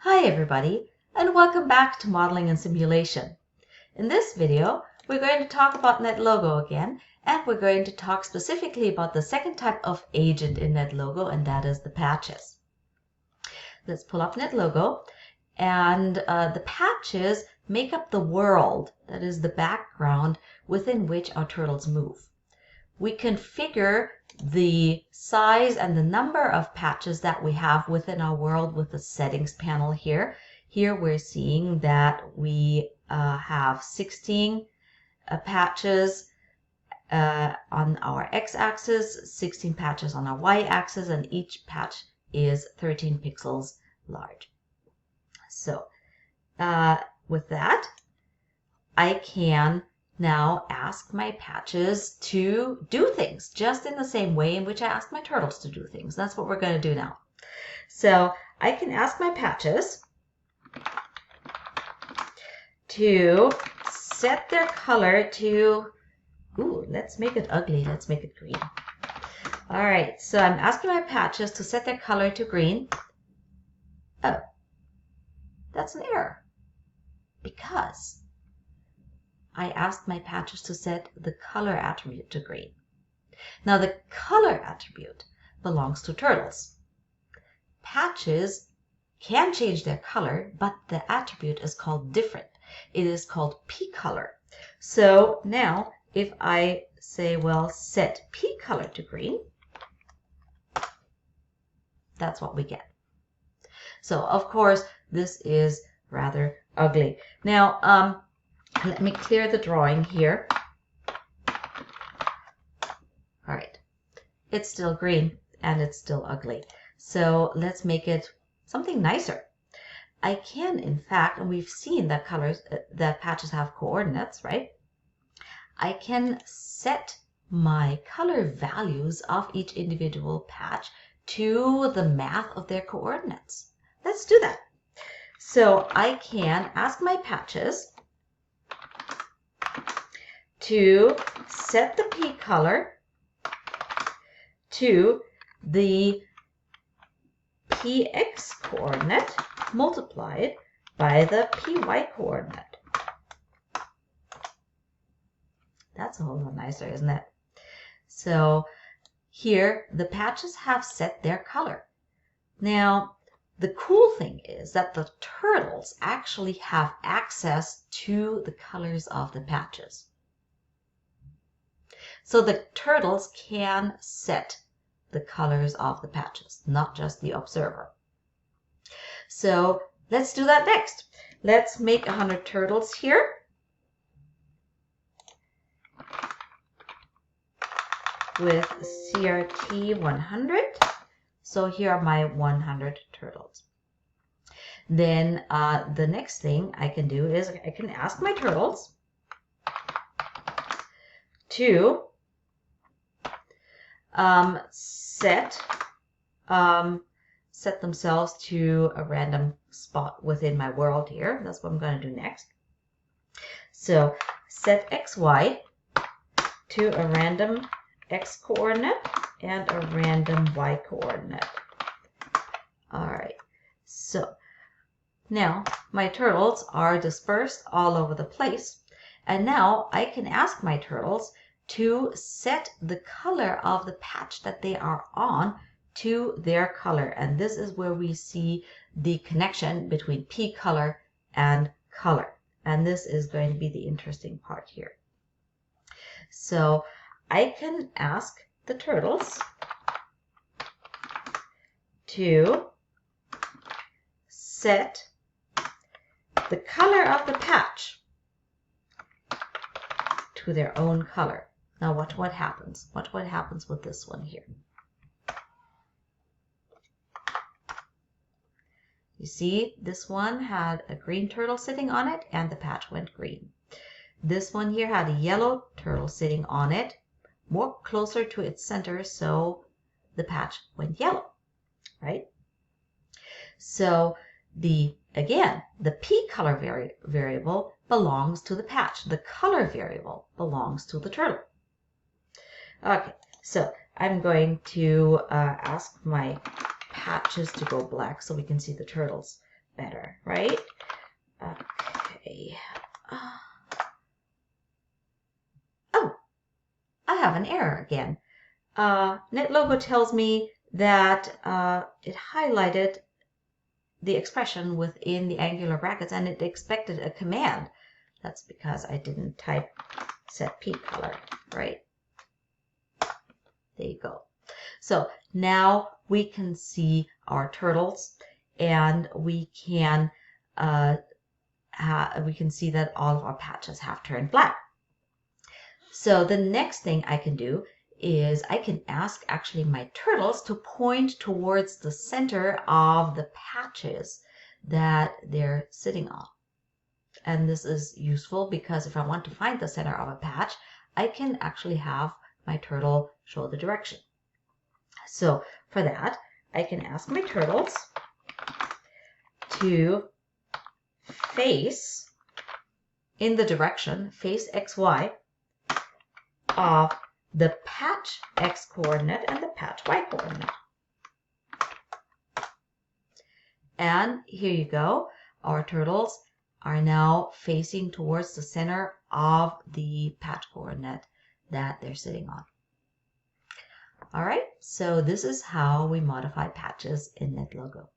Hi everybody, and welcome back to Modeling and Simulation. In this video, we're going to talk about NetLogo again, and we're going to talk specifically about the second type of agent in NetLogo, and that is the patches. Let's pull up NetLogo, and the patches make up the world, that is the background within which our turtles move. We configure the size and the number of patches that we have within our world with the settings panel here. Here we're seeing that we have 16 patches on our x-axis, 16 patches on our y-axis, and each patch is 13 pixels large. So with that, I can now ask my patches to do things just in the same way in which I ask my turtles to do things. That's what we're going to do now. So I can ask my patches to set their color to, let's make it ugly. Let's make it green. All right, so I'm asking my patches to set their color to green. Oh, that's an error because I asked my patches to set the color attribute to green. Now the color attribute belongs to turtles. Patches can change their color, but the attribute is called different. It is called P color. So now if I say, well, set P color to green, that's what we get. So of course, this is rather ugly. Now, let me clear the drawing here. All right, it's still green and it's still ugly. So let's make it something nicer. I can, in fact, and we've seen that that patches have coordinates, right? I can set my color values of each individual patch to the math of their coordinates. Let's do that. So I can ask my patches to set the P color to the PX coordinate multiplied by the PY coordinate. That's a whole lot nicer, isn't it? So here the patches have set their color. Now the cool thing is that the turtles actually have access to the colors of the patches. So the turtles can set the colors of the patches, not just the observer. So let's do that next. Let's make 100 turtles here. With CRT 100. So here are my 100 turtles. Then the next thing I can do is I can ask my turtles to set themselves to a random spot within my world here. That's what I'm going to do next. So set XY to a random X coordinate and a random Y coordinate. All right, so now my turtles are dispersed all over the place, and now I can ask my turtles to set the color of the patch that they are on to their color, and this is where we see the connection between P color and color, and this is going to be the interesting part here. So I can ask the turtles to set the color of the patch to their own color. Now what happens? What happens with this one here? You see, this one had a green turtle sitting on it and the patch went green. This one here had a yellow turtle sitting on it, more closer to its center, so the patch went yellow, right? So again, the P color variable belongs to the patch. The color variable belongs to the turtle. Okay, so I'm going to ask my patches to go black so we can see the turtles. better, right? Okay. Oh, I have an error again. NetLogo tells me that it highlighted the expression within the angular brackets and it expected a command. That's because I didn't type set P color, right? There you go. So now we can see our turtles, and we can see that all of our patches have turned black. So the next thing I can do is I can ask actually my turtles to point towards the center of the patches that they're sitting on. And this is useful because if I want to find the center of a patch, I can actually have my turtle show the direction. So for that, I can ask my turtles to face in the direction, face XY, of the patch X coordinate and the patch Y coordinate. And here you go. Our turtles are now facing towards the center of the patch coordinate that they're sitting on. All right, so this is how we modify patches in NetLogo.